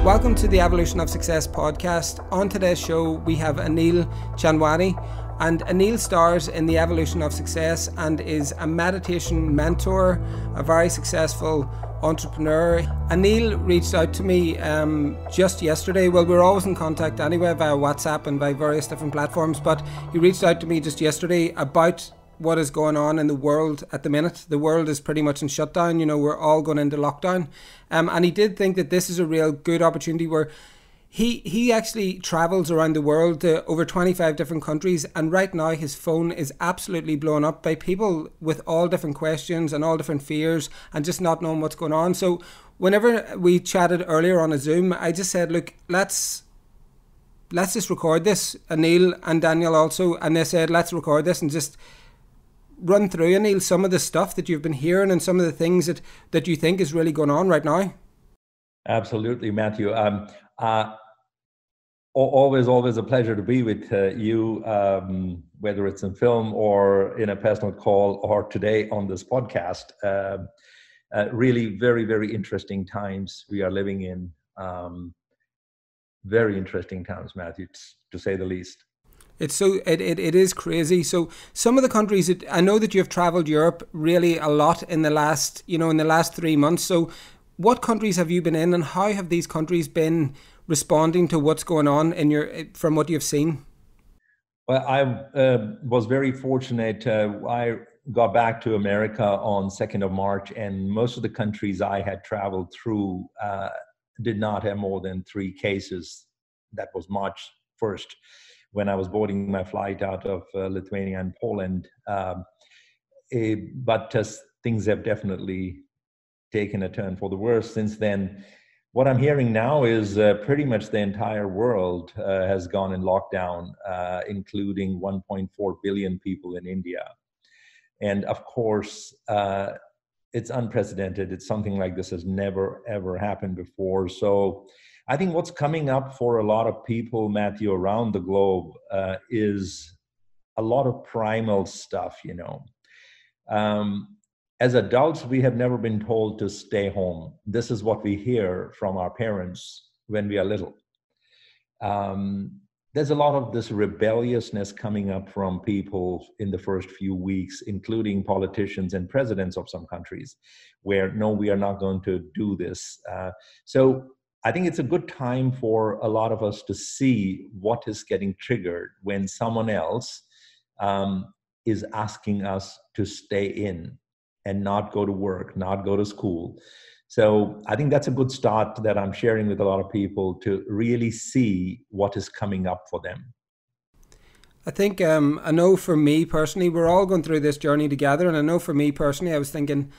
Welcome to the Evolution of Success podcast. On today's show, we have Anil Chandwani, and Anil stars in The Evolution of Success and is a meditation mentor, a very successful entrepreneur. Anil reached out to me just yesterday. Well, we're always in contact anyway via WhatsApp and by various different platforms, but he reached out to me just yesterday about what is going on in the world at the minute. The world is pretty much in shutdown. You know, we're all going into lockdown. And he did think that this is a real good opportunity where he actually travels around the world to over 25 different countries. And right now his phone is absolutely blown up by people with all different questions and all different fears and just not knowing what's going on. So whenever we chatted earlier on a Zoom, I just said, look, let's just record this. Anil and Daniel also. And they said, let's record this and just run through, Anil, some of the stuff that you've been hearing and some of the things that you think is really going on right now. Absolutely, Matthew. Always a pleasure to be with you, whether it's in film or in a personal call or today on this podcast. Really very, very interesting times we are living in. Very interesting times, Matthew, to say the least. It is crazy. So some of the countries, I know that you've traveled Europe really a lot in the last 3 months. So what countries have you been in, and how have these countries been responding to what's going on from what you've seen? Well, I was very fortunate. I got back to America on 2nd of March, and most of the countries I had traveled through did not have more than 3 cases. That was March 1st. When I was boarding my flight out of Lithuania and Poland. But things have definitely taken a turn for the worse since then. What I'm hearing now is pretty much the entire world has gone in lockdown, including 1.4 billion people in India. And of course, it's unprecedented. It's something like this has never, ever happened before. So I think what's coming up for a lot of people, Matthew, around the globe is a lot of primal stuff, you know. As adults, we have never been told to stay home. This is what we hear from our parents when we are little. There's a lot of this rebelliousness coming up from people in the first few weeks, including politicians and presidents of some countries, where, no, we are not going to do this. So I think it's a good time for a lot of us to see what is getting triggered when someone else is asking us to stay in and not go to work, not go to school. So I think that's a good start that I'm sharing with a lot of people to really see what is coming up for them. I think, I know for me personally, we're all going through this journey together. And I know for me personally, I was thinking,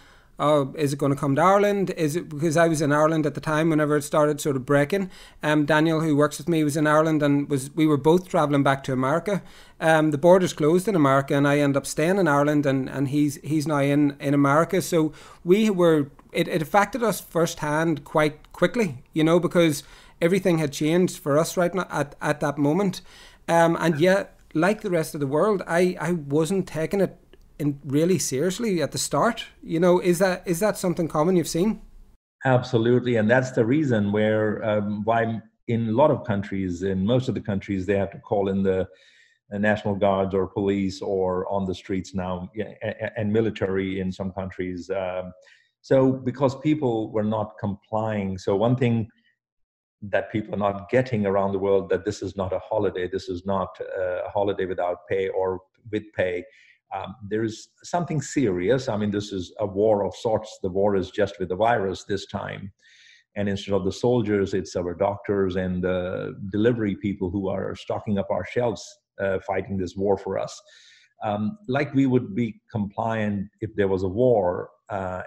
oh, is it going to come to Ireland? Is it because I was in Ireland at the time whenever it started sort of breaking? Daniel, who works with me, was in Ireland and we were both travelling back to America. The borders closed in America and I ended up staying in Ireland and he's now in America. So it affected us firsthand quite quickly, you know, because everything had changed for us right now at that moment. And yet, like the rest of the world, I wasn't taking it really seriously at the start. You know, is that something common you've seen? Absolutely, and that's the reason why in a lot of countries, in most of the countries, they have to call in the National Guards or police or on the streets now, and military in some countries. So because people were not complying. So one thing that people are not getting around the world, that this is not a holiday. This is not a holiday without pay or with pay. There's something serious. I mean, this is a war of sorts. The war is just with the virus this time. And instead of the soldiers, it's our doctors and the delivery people who are stocking up our shelves, fighting this war for us. Like we would be compliant if there was a war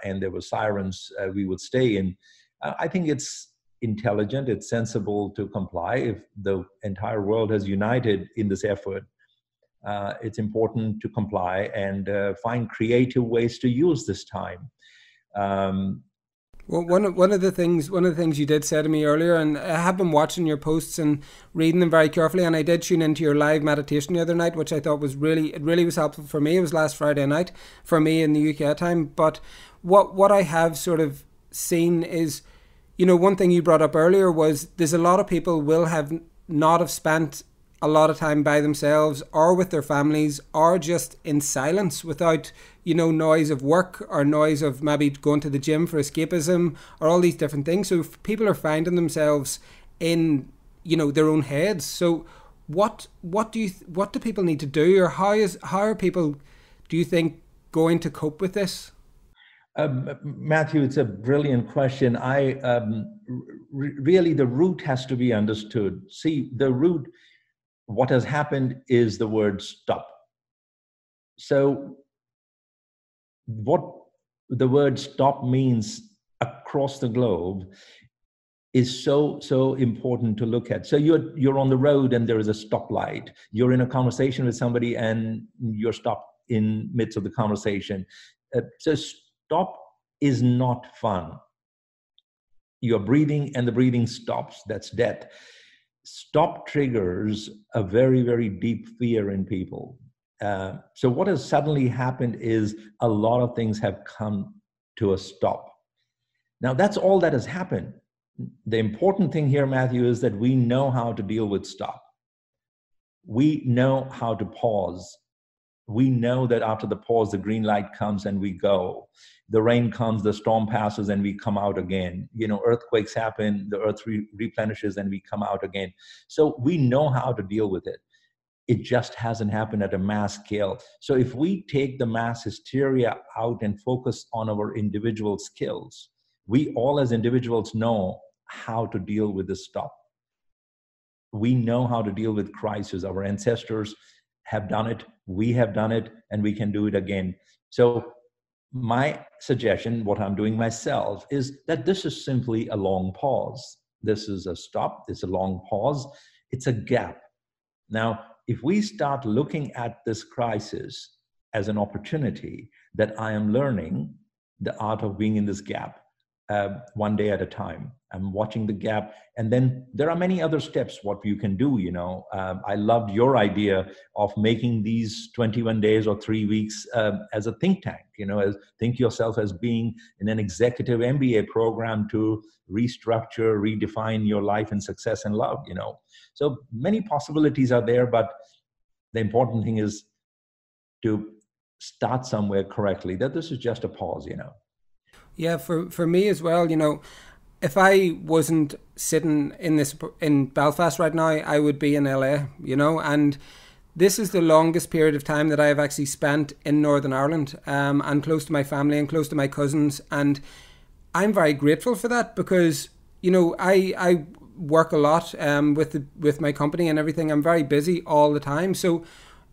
and there were sirens, we would stay in. I think it's intelligent, it's sensible to comply if the entire world has united in this effort. It's important to comply and find creative ways to use this time. Well, one of the things you did say to me earlier, and I have been watching your posts and reading them very carefully, and I did tune into your live meditation the other night, which I thought was really was helpful for me. It was last Friday night for me in the UK time. But what I have sort of seen is you know, one thing you brought up earlier was there's a lot of people will not have spent a lot of time by themselves or with their families or just in silence without, you know, noise of work or noise of maybe going to the gym for escapism or all these different things. So if people are finding themselves in, you know, their own heads. So what do people need to do, or how are people, do you think, going to cope with this? Matthew, it's a brilliant question. Really, the root has to be understood. See, the root, what has happened is the word stop. So what the word stop means across the globe is so important to look at. So you're on the road and there is a stoplight. You're in a conversation with somebody and you're stopped in midst of the conversation. So stop is not fun. You're breathing and the breathing stops. That's death. Stop triggers a very, very deep fear in people. So what has suddenly happened is a lot of things have come to a stop. Now, that's all that has happened. The important thing here, Matthew, is that we know how to deal with stop. We know how to pause. We know that after the pause, the green light comes and we go. The rain comes, the storm passes, and we come out again. You know, earthquakes happen, the earth replenishes, and we come out again. So we know how to deal with it. It just hasn't happened at a mass scale. So if we take the mass hysteria out and focus on our individual skills, we all as individuals know how to deal with the stop. We know how to deal with crisis. Our ancestors have done it, we have done it, and we can do it again. So my suggestion, what I'm doing myself, is that this is simply a long pause. This is a stop, it's a long pause, it's a gap. Now, if we start looking at this crisis as an opportunity that I am learning the art of being in this gap, one day at a time. I'm watching the gap. And then there are many other steps what you can do. You know, I loved your idea of making these 21 days or 3 weeks as a think tank, you know, as think yourself as being in an executive MBA program to restructure, redefine your life and success and love, you know. So many possibilities are there, but the important thing is to start somewhere correctly, that this is just a pause, you know. Yeah, for me as well, you know, if I wasn't sitting in Belfast right now, I would be in LA, you know, and this is the longest period of time that I have actually spent in Northern Ireland, and close to my family and close to my cousins, and I'm very grateful for that because, you know, I work a lot with my company and everything. I'm very busy all the time. So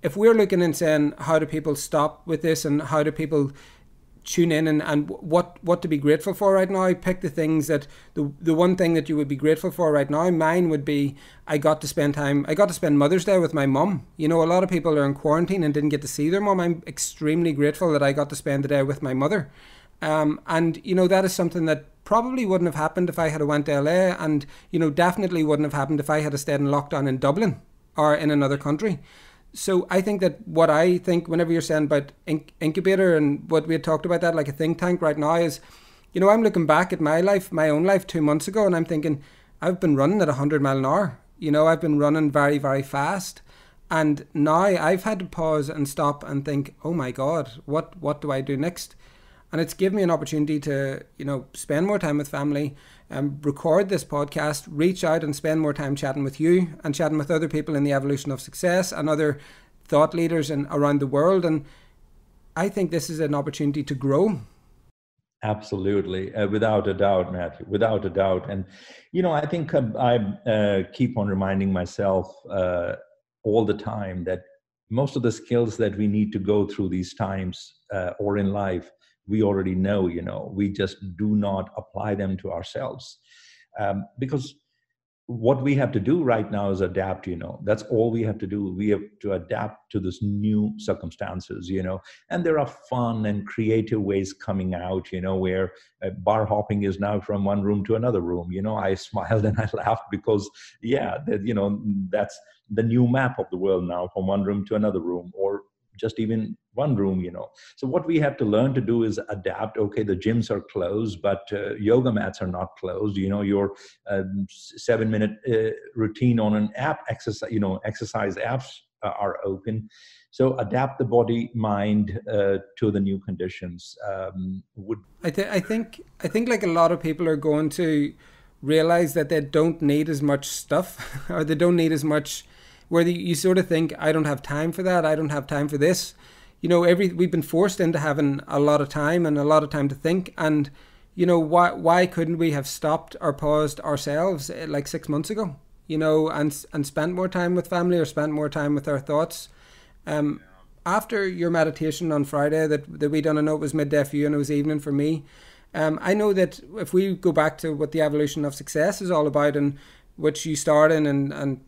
if we're looking and saying, how do people stop with this and how do people tune in and what to be grateful for right now, pick the things that the one thing that you would be grateful for right now. Mine would be I got to spend Mother's Day with my mum. You know, a lot of people are in quarantine and didn't get to see their mum. I'm extremely grateful that I got to spend the day with my mother. And you know, that is something that probably wouldn't have happened if I had went to LA, and you know, definitely wouldn't have happened if I had stayed in lockdown in Dublin or in another country. So I think that what I think whenever you're saying about incubator and what we had talked about that, like a think tank right now, is, you know, I'm looking back at my own life 2 months ago, and I'm thinking I've been running at 100 mile an hour. You know, I've been running very, very fast. And now I've had to pause and stop and think, oh my God, what do I do next? And it's given me an opportunity to, you know, spend more time with family, record this podcast, reach out and spend more time chatting with you and chatting with other people in the evolution of success and other thought leaders around the world. And I think this is an opportunity to grow. Absolutely. Without a doubt, Matthew, without a doubt. And, you know, I think I keep on reminding myself all the time that most of the skills that we need to go through these times or in life, we already know, you know, we just do not apply them to ourselves. Because what we have to do right now is adapt, you know, that's all we have to do. We have to adapt to this new circumstances, you know, and there are fun and creative ways coming out, you know, where bar hopping is now from one room to another room. You know, I smiled and I laughed because, yeah, you know, that's the new map of the world now, from one room to another room. Or just even one room, So what we have to learn to do is adapt. Okay, the gyms are closed, but yoga mats are not closed. Your 7-minute routine on an app exercise, exercise apps are open. So adapt the body, mind to the new conditions. I think like a lot of people are going to realize that they don't need as much stuff, or they don't need as much, where you sort of think, I don't have time for that, I don't have time for this. We've been forced into having a lot of time and a lot of time to think. And why couldn't we have stopped or paused ourselves like 6 months ago, and spent more time with family, or spent more time with our thoughts. After your meditation on Friday that we done, I know it was midday for you and it was evening for me. I know that if we go back to what the evolution of success is all about, and which you start in and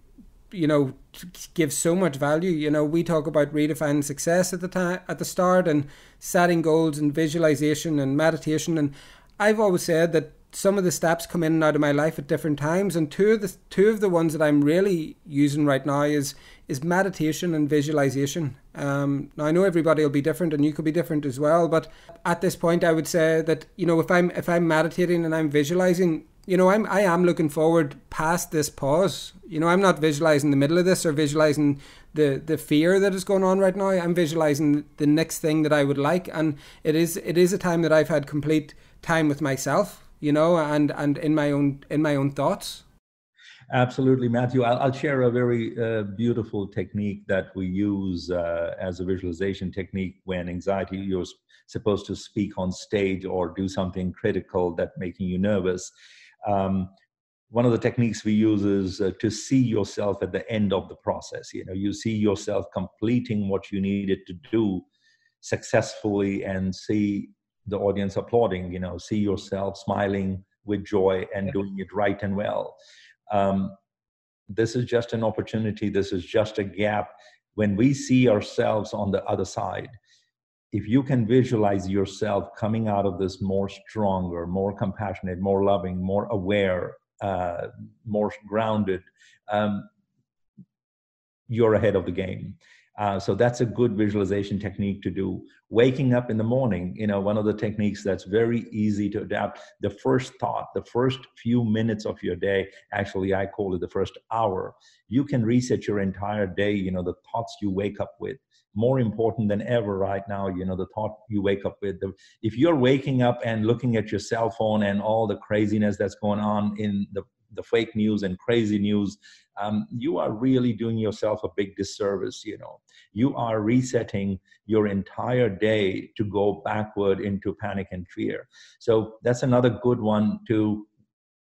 gives so much value. We talk about redefining success at the start, and setting goals, and visualization, and meditation. And I've always said that some of the steps come in and out of my life at different times, and two of the ones that I'm really using right now is meditation and visualization. Now I know everybody will be different, and you could be different as well, but at this point I would say that if I'm meditating and I'm visualizing, I am looking forward past this pause. I'm not visualizing the middle of this, or visualizing the fear that is going on right now. I'm visualizing the next thing that I would like, and it is a time that I've had complete time with myself, and in my own thoughts. Absolutely, Matthew. I'll share a very beautiful technique that we use as a visualization technique when anxiety, you're supposed to speak on stage or do something critical that's making you nervous. One of the techniques we use is to see yourself at the end of the process. You see yourself completing what you needed to do successfully, and see the audience applauding, see yourself smiling with joy and doing it right and well. This is just an opportunity. This is just a gap. When we see ourselves on the other side, if you can visualize yourself coming out of this more stronger, more compassionate, more loving, more aware, more grounded, you're ahead of the game. So that's a good visualization technique to do. Waking up in the morning, one of the techniques that's very easy to adapt. The first thought, the first few minutes of your day, actually I call it the first hour, you can reset your entire day, the thoughts you wake up with. More important than ever right now, the thought you wake up with. If you're waking up and looking at your cell phone and all the craziness that's going on in the fake news and crazy news, you are really doing yourself a big disservice. You are resetting your entire day to go backward into panic and fear. So that's another good one to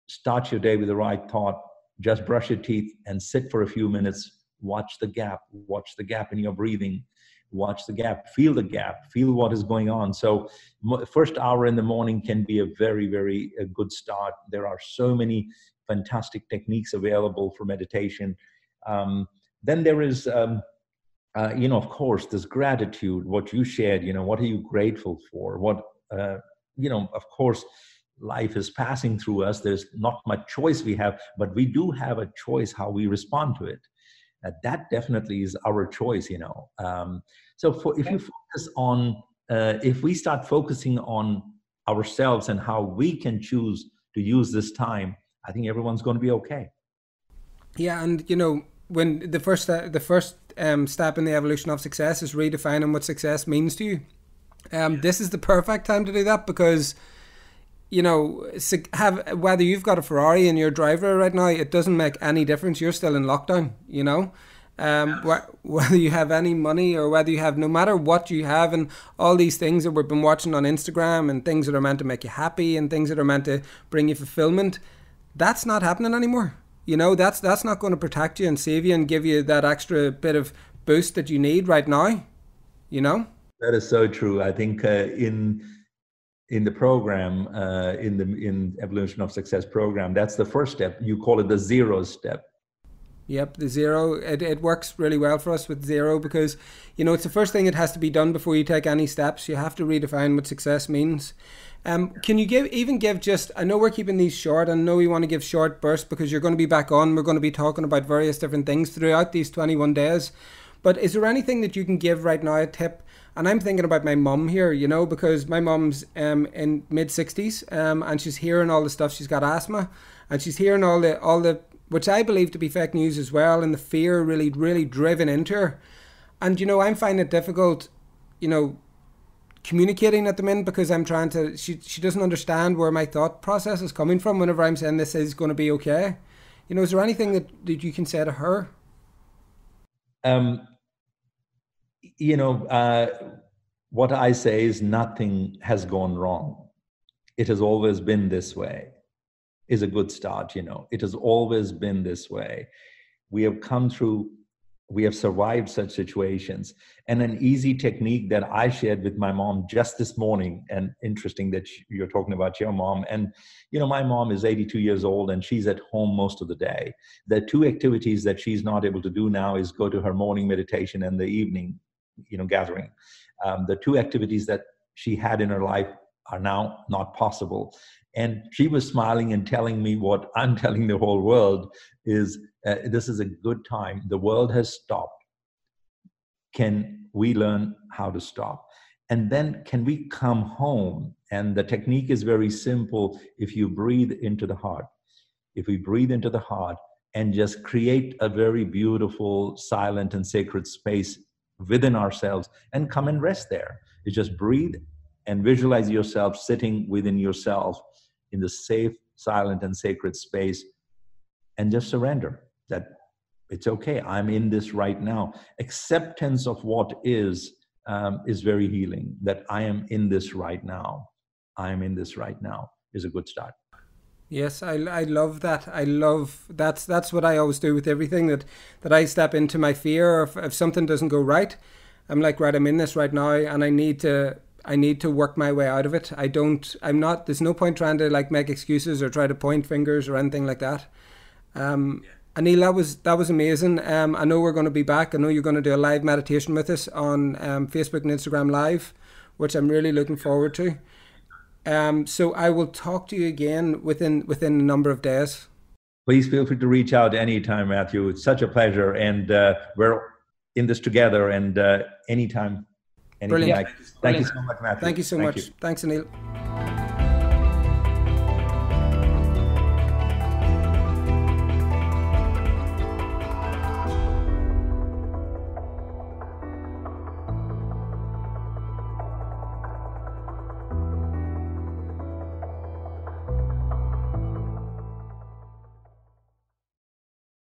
start your day with the right thought. Just brush your teeth and sit for a few minutes. Watch the gap in your breathing, watch the gap, feel what is going on. So first hour in the morning can be a very, very good start. There are so many fantastic techniques available for meditation. Then there is, of course, this gratitude, what you shared, what are you grateful for? What, of course, life is passing through us. There's not much choice we have, but we do have a choice how we respond to it. That definitely is our choice, So if you focus on, if we start focusing on ourselves and how we can choose to use this time, I think everyone's going to be okay. Yeah, and when the first step in the evolution of success is redefining what success means to you. This is the perfect time to do that, because whether you've got a Ferrari and you're a driver right now, it doesn't make any difference. You're still in lockdown, whether you have any money or whether you have, no matter what you have, and all these things that we've been watching on Instagram, and things that are meant to make you happy and things that are meant to bring you fulfillment, that's not happening anymore. That's not going to protect you and save you and give you that extra bit of boost that you need right now. That is so true. I think in the program, in Evolution of Success program, that's the first step. You call it the zero step. Yep, the zero. It works really well for us with zero, because it's the first thing that has to be done before you take any steps. You have to redefine what success means. Can you give just, I know we're keeping these short, and I know we want to give short bursts because you're going to be back on. We're going to be talking about various different things throughout these 21 days. But is there anything that you can give right now, a tip? And I'm thinking about my mum here, you know, because my mum's in mid-60s, and she's hearing all the stuff. She's got asthma, and she's hearing all the which I believe to be fake news as well, and the fear really, really driven into her. And, you know, I'm finding it difficult, you know, communicating at the minute, because I'm trying to, she doesn't understand where my thought process is coming from whenever I'm saying this is going to be okay. You know, is there anything that you can say to her? You know, what I say is nothing has gone wrong. It has always been this way, is a good start, you know. It has always been this way. We have come through, we have survived such situations. And an easy technique that I shared with my mom just this morning, and interesting that you're talking about your mom. And, you know, my mom is 82 years old and she's at home most of the day. The two activities that she's not able to do now is go to her morning meditation and the evening, you know, gathering. The two activities that she had in her life are now not possible. And she was smiling and telling me what I'm telling the whole world is, this is a good time. The world has stopped. Can we learn how to stop? And then can we come home? And the technique is very simple. If you breathe into the heart, if we breathe into the heart and just create a very beautiful, silent and sacred space within ourselves and come and rest there. You just breathe and visualize yourself sitting within yourself in the safe, silent and sacred space, and just surrender that it's okay. I'm in this right now. Acceptance of what is very healing. That I am in this right now. I am in this right now is a good start. Yes, I love that. I love that's what I always do with everything, that I step into my fear. If something doesn't go right, I'm like, right, I'm in this right now, and I need to work my way out of it. There's no point trying to like make excuses or try to point fingers or anything like that. Anil, that was amazing. I know we're going to be back. I know you're going to do a live meditation with us on Facebook and Instagram Live, which I'm really looking forward to. So I will talk to you again within a number of days. Please feel free to reach out anytime, Matthew. It's such a pleasure, and we're in this together. And anytime. Brilliant. Thank you so much, Matthew. Thank you so much. Thanks, Anil.